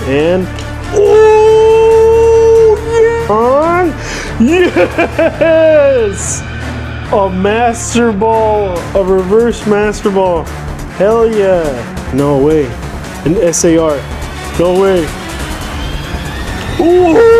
And oh yeah! Yes! A Master Ball, a reverse Master Ball. Hell yeah! No way. An SAR. No way. Ooh.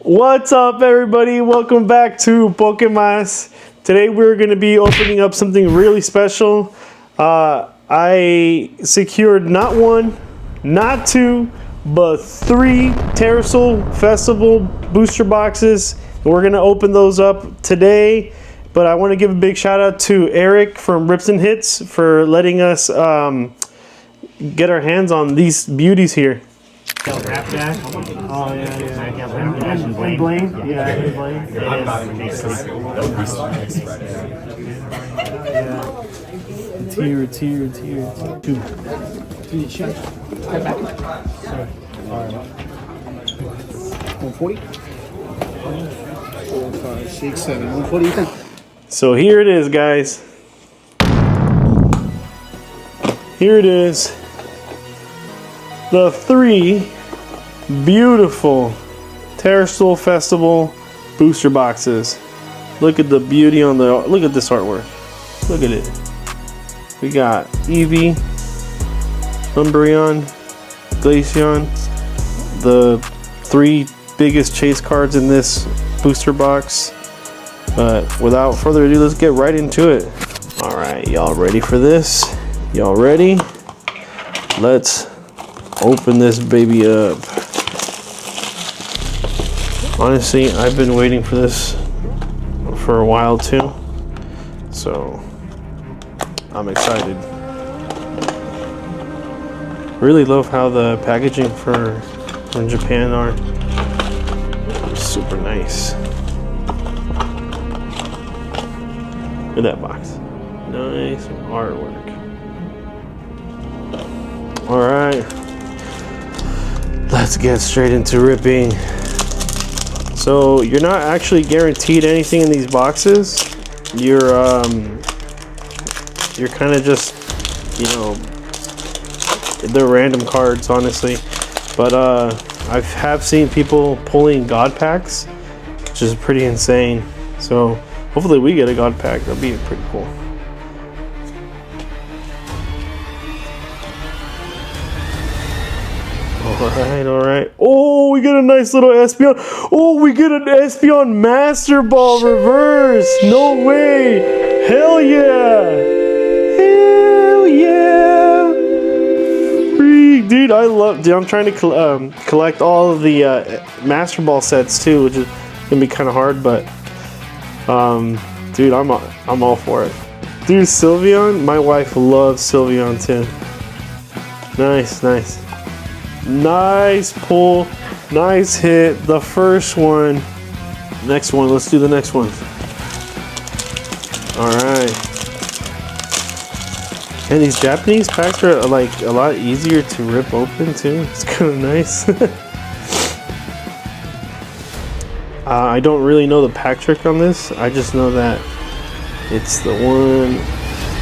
What's up, everybody? Welcome back to Pokemon. Today we're going to be opening up something really special. I secured not one, not two, but 3 Terestal Festival booster boxes. We're going to open those up today. But I want to give a big shout out to Eric from Rips and Hits for letting us get our hands on these beauties here. Oh yeah. And Blaine. Yeah, and Blaine. Tier. 2. Back. Sorry. 140. 4, 5, 6, 7. 140. So here it is, guys. Here it is. The 3 beautiful Terestal Festival booster boxes. Look at the beauty on the. Look at this artwork. Look at it. We got Eevee, Umbreon, Glaceon, the 3 biggest chase cards in this booster box. But without further ado, let's get right into it. All right, y'all ready for this? Y'all ready? Let's open this baby up. Honestly, I've been waiting for this for a while too, so I'm excited. Really love how the packaging in Japan are super nice. Look at that box. Nice artwork. All right. Let's get straight into ripping. So you're not actually guaranteed anything in these boxes. You're kind of just, you know, they're random cards, honestly. But I have seen people pulling God packs, which is pretty insane. So hopefully we get a God pack. That'd be pretty cool. Alright. Oh, we get a nice little Espeon. Oh, we get an Espeon Master Ball reverse. No way. Hell yeah. Hell yeah. Freak, dude, I'm trying to collect all of the Master Ball sets too, which is gonna be kind of hard, but dude, I'm all for it. Dude, Sylveon, my wife loves Sylveon too. Nice. Nice pull, nice hit. The first one. Next one, let's do the next one. Alright. And these Japanese packs are like a lot easier to rip open too. It's kind of nice. I don't really know the pack trick on this. I just know that it's the one,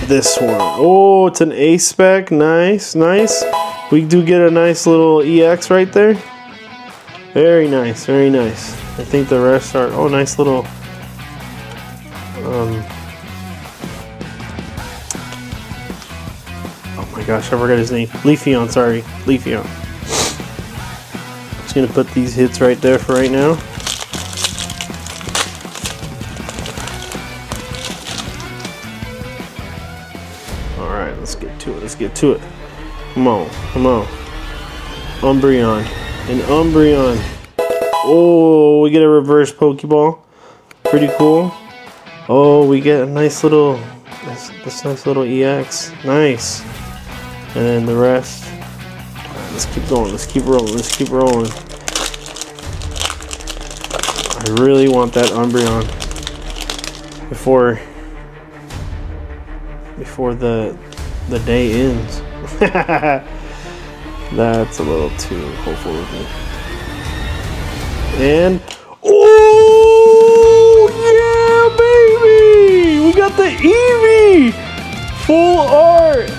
this one. Oh, it's an A spec. Nice. We do get a nice little EX right there. Very nice. I think the rest are, oh, nice little oh my gosh, I forgot his name. Leafeon, sorry. Leafeon. Just gonna put these hits right there for right now. Alright, let's get to it. Come on. Umbreon. Oh, we get a reverse Pokeball. Pretty cool. Oh, we get a nice little, this nice little EX. Nice. And then the rest. Right, let's keep going. Let's keep rolling. I really want that Umbreon before the day ends. That's a little too hopeful of me. And oh yeah, baby! We got the Eevee full art.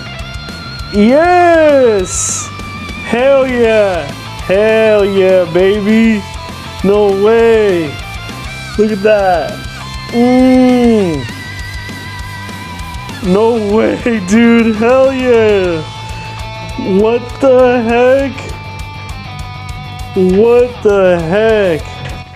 Yes! Hell yeah! Hell yeah, baby! No way! Look at that! No way, dude! Hell yeah! What the heck? What the heck?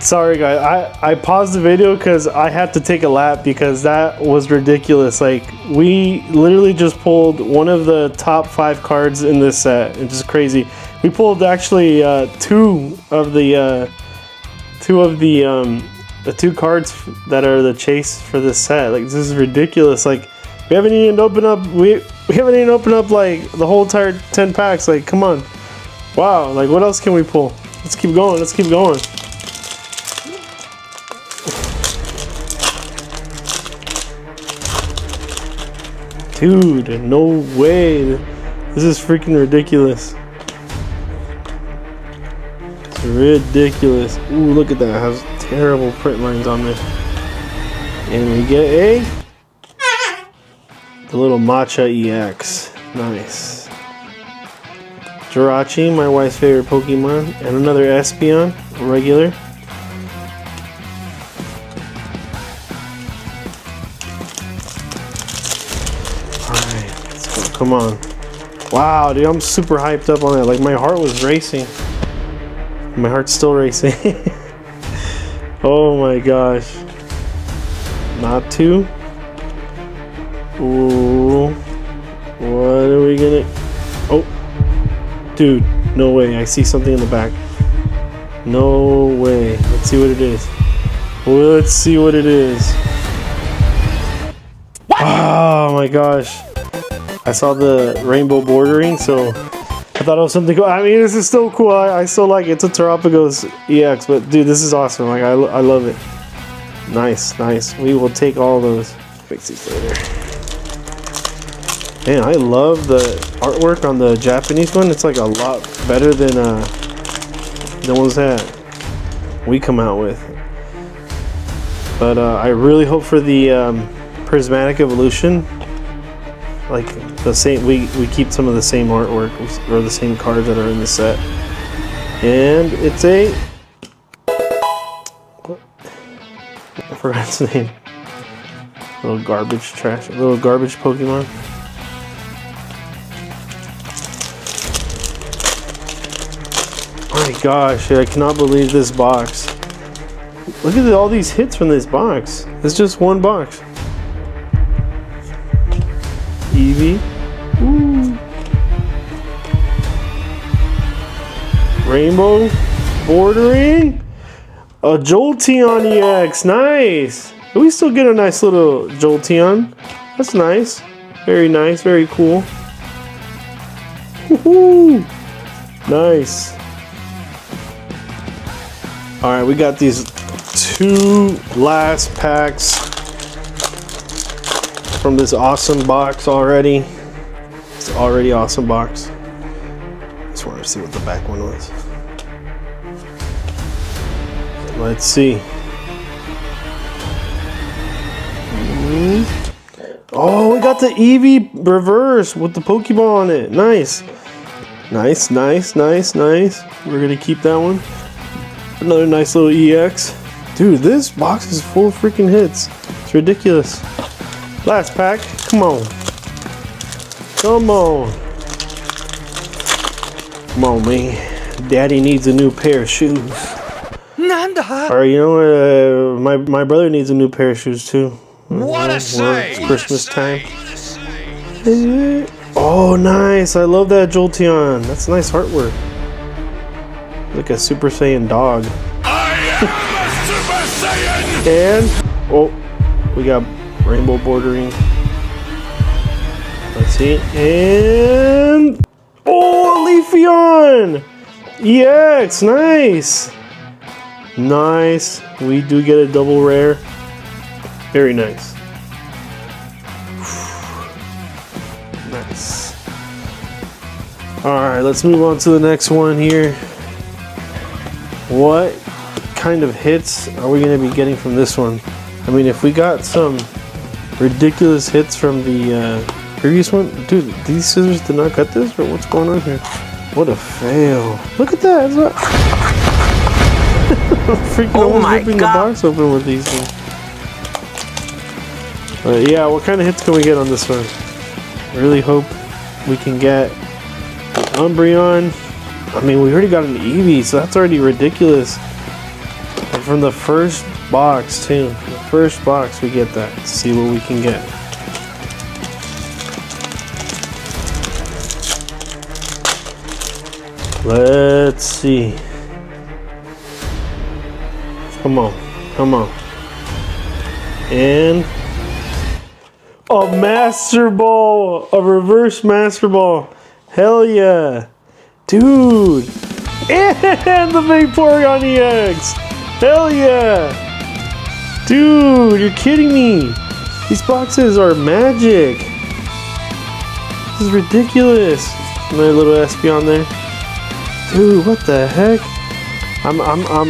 Sorry guys, I paused the video because I had to take a lap because that was ridiculous. Like, we literally just pulled one of the top 5 cards in this set. It's just crazy. We pulled actually two of the 2 cards that are the chase for this set. Like, this is ridiculous. Like, we haven't even opened up like the whole entire 10 packs. Like, come on. Wow, like what else can we pull? Let's keep going. Let's keep going. Dude, no way. This is freaking ridiculous. It's ridiculous. Ooh, look at that. It has terrible print lines on there. And we get the little Matcha EX. Nice. Jirachi, my wife's favorite Pokemon. And another Espeon, regular. Alright, let's go. Come on. Wow, dude, I'm super hyped up on that. Like, my heart was racing. My heart's still racing. Oh my gosh. Not 2. Ooh. What are we gonna... Oh. Dude, no way. I see something in the back. No way. Let's see what it is. Let's see what it is. Oh my gosh. I saw the rainbow bordering, so I thought it was something cool. I mean, this is still cool. I still like it. It's a Terapagos EX, but dude, this is awesome. Like, I love it. Nice, nice. We will take all those. Fix these later. Man, I love the artwork on the Japanese one. It's like a lot better than the ones that we come out with. But I really hope for the Prismatic evolution. Like the same, we keep some of the same artwork or the same cards that are in the set. And it's a... What? I forgot its name. Little garbage trash. Little garbage Pokemon. My gosh, I cannot believe this box. Look at all these hits from this box. It's just one box. Eevee. Ooh. Rainbow. Bordering. A Jolteon EX. Nice. We still get a nice little Jolteon. That's nice. Very nice. Very cool. Woohoo. Nice. Alright, we got these 2 last packs from this awesome box already. It's already awesome box. Just wanted to see what the back one was. Let's see. Oh, we got the Eevee reverse with the Pokeball on it. Nice. Nice, nice, nice, nice. We're gonna keep that one. Another nice little EX. Dude, this box is full of freaking hits. It's ridiculous. Last pack. Come on. Come on. Come on, man. Daddy needs a new pair of shoes. Nanda. Or you know what? My brother needs a new pair of shoes too. What a say! It's Christmas time. Oh, nice. I love that Jolteon. That's nice artwork. Like a Super Saiyan dog. I am a Super Saiyan! And, oh, we got rainbow bordering. Let's see. And, oh, Leafeon! EX, nice. Nice. We do get a double rare. Very nice. Nice. Alright, let's move on to the next one here. What kind of hits are we going to be getting from this one? I mean, if we got some ridiculous hits from the previous one. Dude, these scissors did not cut this? Or what's going on here? What a fail. Look at that. Freaking almost ripping the box open with these things. Yeah, what kind of hits can we get on this one? I really hope we can get an Umbreon. I mean, we already got an Eevee, so that's already ridiculous. And from the first box, too. The first box, we get that. Let's see what we can get. Let's see. Come on. Come on. And a Master Ball. A reverse Master Ball. Hell yeah. Dude. And the Vaporeon EX. Hell yeah. Dude, you're kidding me. These boxes are magic. This is ridiculous. Another little Espeon there. Dude, what the heck? I'm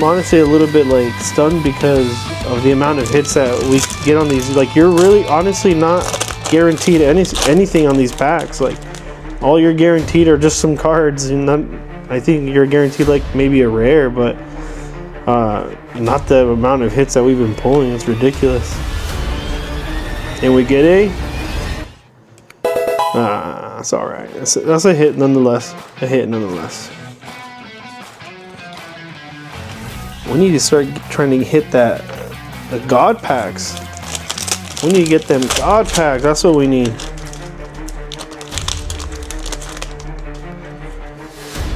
honestly a little bit like stunned because of the amount of hits that we get on these. Like, you're really honestly not guaranteed anything on these packs. Like, all you're guaranteed are just some cards, and not, I think you're guaranteed like maybe a rare, but not the amount of hits that we've been pulling. It's ridiculous. And we get a it's all right. That's a hit nonetheless. A hit nonetheless. We need to start trying to hit the God packs. We need to get them God packs. That's what we need.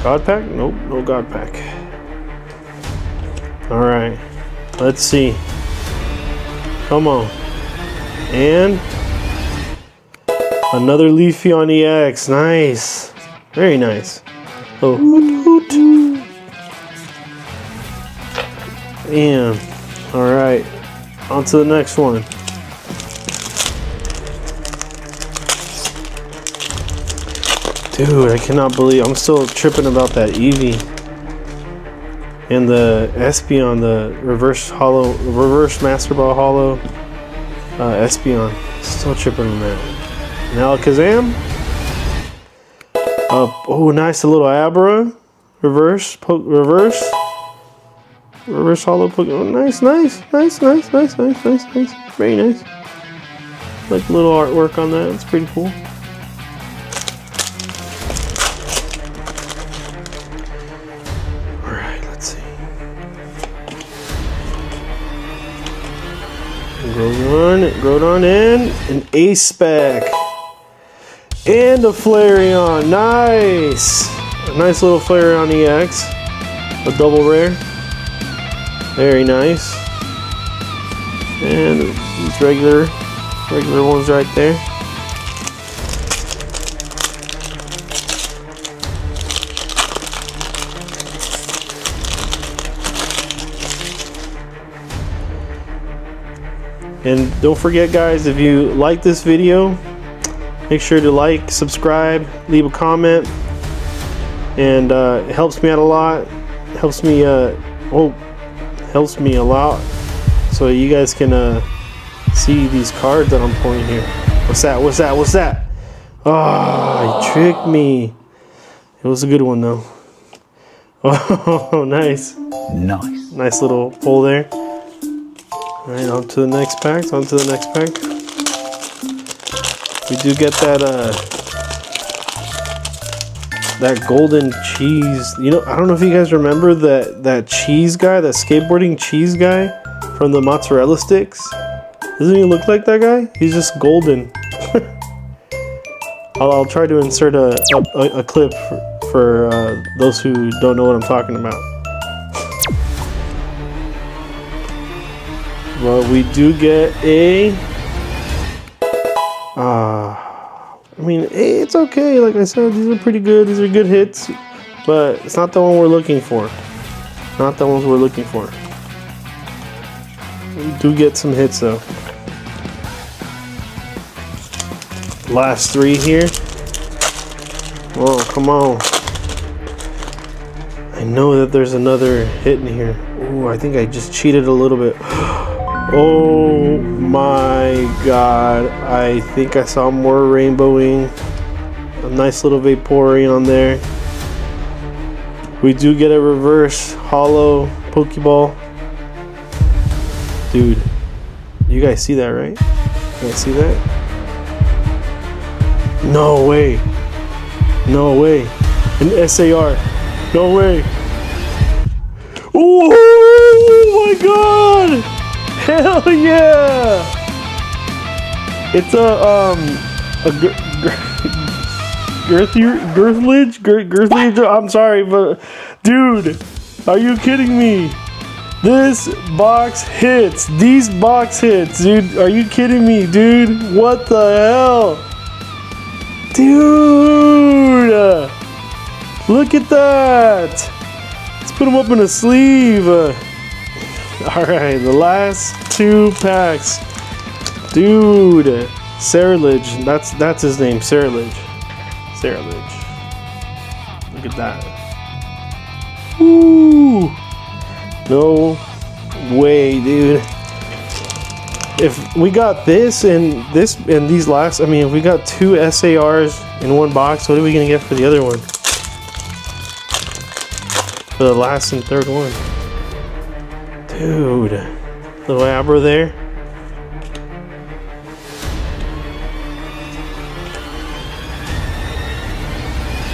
God pack? Nope, no God pack. Alright. Let's see. Come on. And another Leafeon EX. Nice. Very nice. Oh, hoot hoot. And alright. On to the next one. Dude, I cannot believe I'm still tripping about that Eevee and the Espeon, the reverse Master Ball Hollow Espeon. Still tripping on that. And Alakazam. Oh, nice, a little Abra reverse Hollow Pokemon. Nice. Very nice. Like a little artwork on that. It's pretty cool. Groudon and an Ace-Spec. And a Flareon. Nice! A nice little Flareon EX. A double rare. Very nice. And these regular ones right there. And don't forget, guys, if you like this video, make sure to like, subscribe, leave a comment, and it helps me out a lot. Helps me a lot, so you guys can see these cards that I'm pulling here. What's that? Oh, he tricked me. It was a good one though. Oh, nice little pull there. Alright, on to the next pack. We do get that golden cheese. You know, I don't know if you guys remember that cheese guy, that skateboarding cheese guy from the mozzarella sticks. Doesn't he look like that guy? He's just golden. I'll try to insert a clip for those who don't know what I'm talking about. Well, we do get a I mean, it's okay. Like I said, these are pretty good. These are good hits, but it's not the one we're looking for. Not the ones we're looking for. We do get some hits though. Last three here. Whoa. come on. I know that there's another hit in here. Ooh, I think I just cheated a little bit. Oh my god. I think I saw more rainbowing. A nice little Vaporeon on there. We do get a reverse hollow Pokeball. Dude, you guys see that, right? You guys see that? No way. No way. An SAR. No way. Oh my god! Hell yeah! It's girthledge. I'm sorry, but dude, are you kidding me? This box hits. These box hits, dude. Are you kidding me, dude? What the hell? Dude! Look at that! Let's put them up in a sleeve. Alright, the last 2 packs. Dude. Ceruledge. That's his name, Ceruledge. Ceruledge. Look at that. Woo! No way, dude. If we got this and these last, I mean, if we got 2 SARs in one box, what are we gonna get for the other one? For the last and third one. Dude. Little Abra there.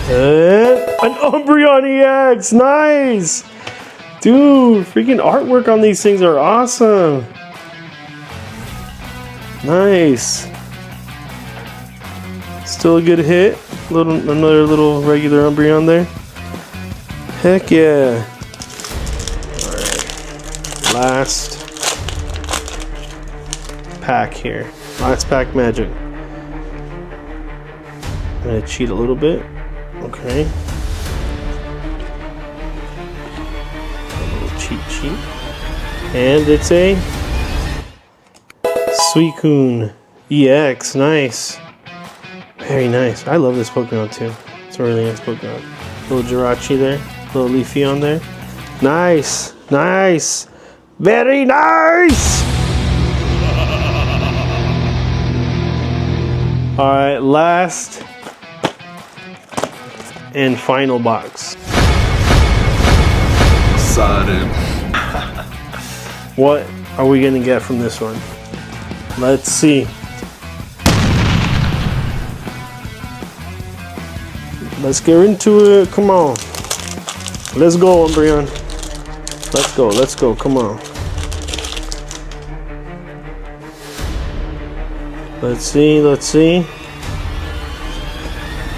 And an Umbreon EX. Nice. Dude, freaking artwork on these things are awesome. Nice. Still a good hit. Another little regular Umbreon there. Heck yeah. Alright. Last pack here. Last pack magic. I'm gonna cheat a little bit. Okay. A little cheat sheet. And it's a Suicune EX. Nice. Very nice. I love this Pokemon too. It's a really nice Pokemon. Little Jirachi there. Little Leafy on there. Nice. Nice. Very nice. Alright, last and final box. Excited. What are we gonna get from this one? Let's see. Let's get into it. Come on. Let's go, Umbreon. Let's go. Let's go. Come on. Let's see. Let's see.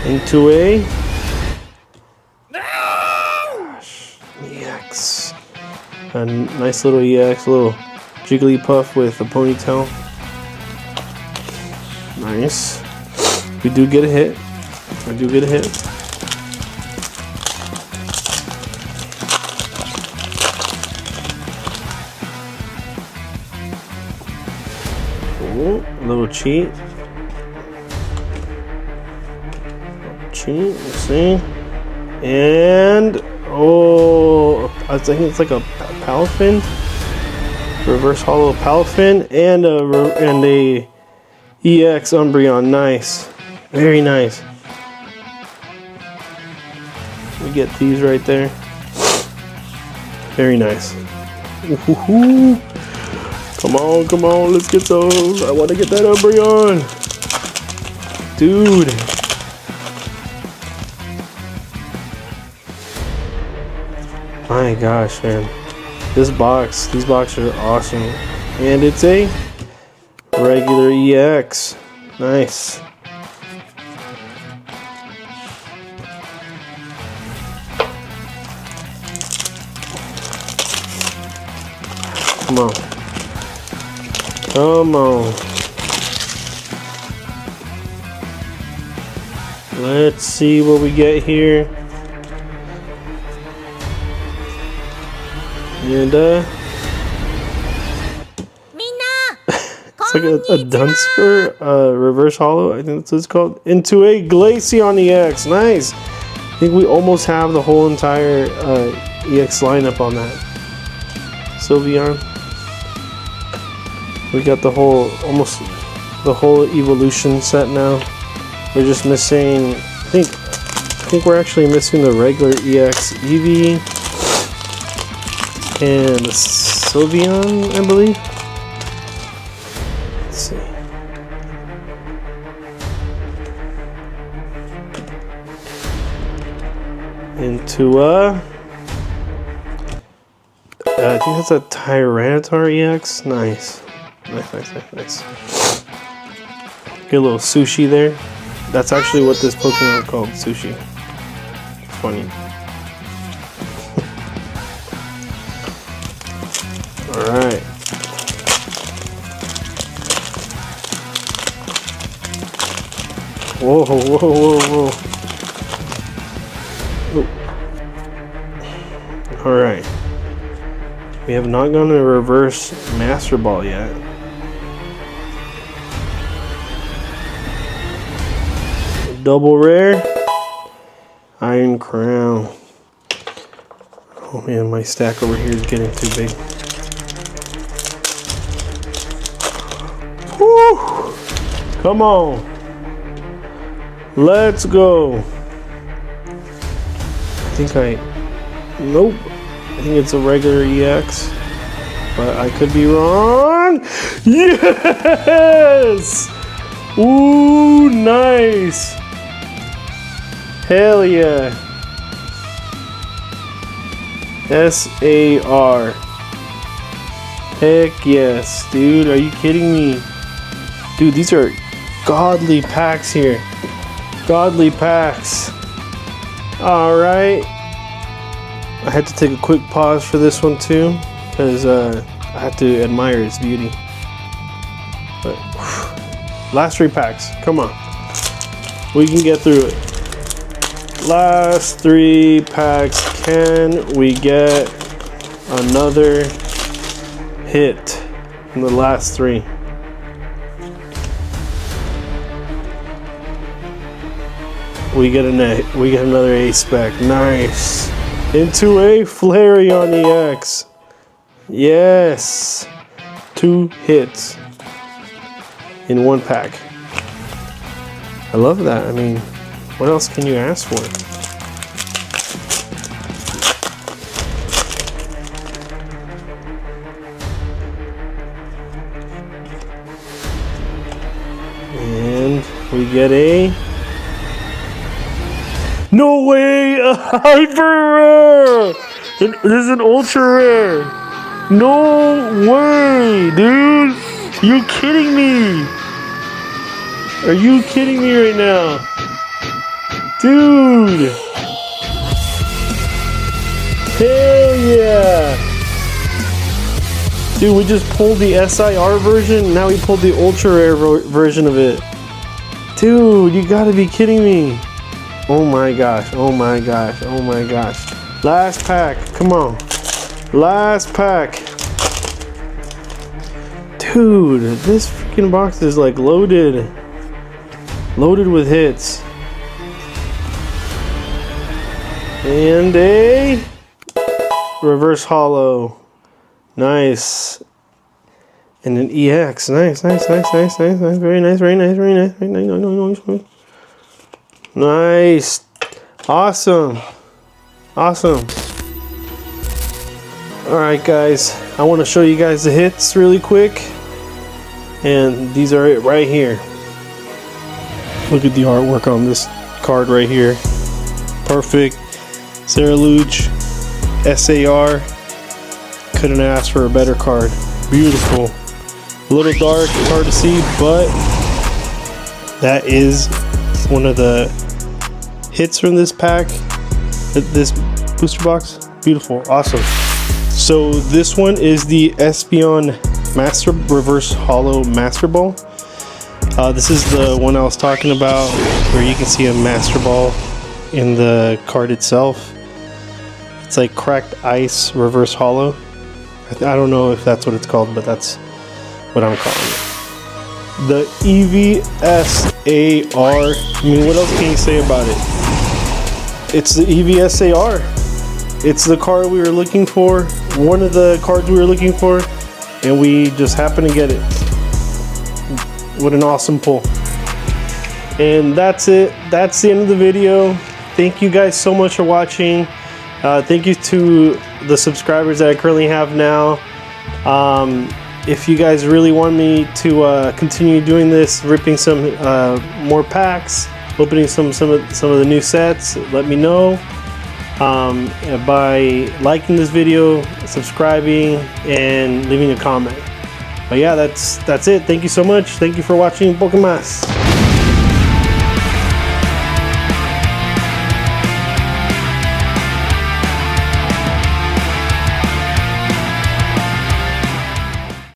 Into a EX. A nice little EX, a little Jigglypuff with a ponytail. Nice. We do get a hit. I do get a hit. Ooh, a little cheat. Cheat, let's see. And oh, I think it's like a Palafin. Reverse hollow Palafin and a EX Umbreon. Nice. Very nice. We get these right there. Very nice. Ooh-hoo-hoo. Come on, come on, let's get those. I want to get that Umbreon. Dude. My gosh, man. These boxes are awesome. And it's a regular EX. Nice. Come on. Come on. Let's see what we get here. And it's like a Dunsper reverse hollow, I think that's what it's called. Into a Glaceon EX. Nice. think we almost have the whole entire EX lineup on that. Sylveon. We got the whole, almost the whole evolution set now. We're just missing, I think we're actually missing the regular EX Eevee and the Sylveon, I believe. Let's see. Into I think that's a Tyranitar EX. Nice. Nice. Get a little sushi there. That's actually what this Pokemon is called, sushi. Funny. Alright. Whoa. Alright. We have not gone to reverse Master Ball yet. Double rare. Iron Crown. Oh man, my stack over here is getting too big. Woo! Come on. Let's go. Nope. I think it's a regular EX, but I could be wrong. Yes! Ooh, nice. Hell yeah. SAR. Heck yes, dude. Are you kidding me? Dude, these are godly packs here. Godly packs. Alright. I had to take a quick pause for this one too, because I had to admire its beauty. But whew, last 3 packs. Come on. We can get through it. Last 3 packs. Can we get another hit in the last 3? We get another ace spec. Nice. Into a Flareon EX. Yes. 2 hits in 1 pack. I love that. I mean, what else can you ask for? And we get a... No way! A hyper rare! This is an ultra rare! No way, dude! You kidding me? Are you kidding me right now? Dude! Hell yeah! Dude, we just pulled the SIR version, now we pulled the ultra rare version of it. Dude, you gotta be kidding me. Oh my gosh, oh my gosh, oh my gosh. Last pack, come on. Last pack. Dude, this freaking box is like loaded. Loaded with hits. And a reverse holo. Nice. And an EX. Nice. Very nice. Nice. Awesome. Alright guys, I want to show you guys the hits really quick. And these are it right here. Look at the artwork on this card right here. Perfect. Ceruledge. SAR. Couldn't ask for a better card. Beautiful. A little dark, hard to see, but that is one of the hits from this pack, this booster box. Beautiful, awesome. So this one is the Espeon Master Reverse Holo Master Ball. This is the one I was talking about, where you can see a Master Ball in the card itself. It's like cracked ice reverse holo. I don't know if that's what it's called, but that's what I'm calling it. The EVSAR. I mean, what else can you say about it? It's the EVSAR. It's the card we were looking for. One of the cards we were looking for, and we just happened to get it. What an awesome pull. And that's it. That's the end of the video. Thank you guys so much for watching. Thank you to the subscribers that I currently have now. If you guys really want me to continue doing this, ripping some more packs, opening some of the new sets, let me know by liking this video, subscribing, and leaving a comment. But yeah, that's it. Thank you so much. Thank you for watching Pokemas.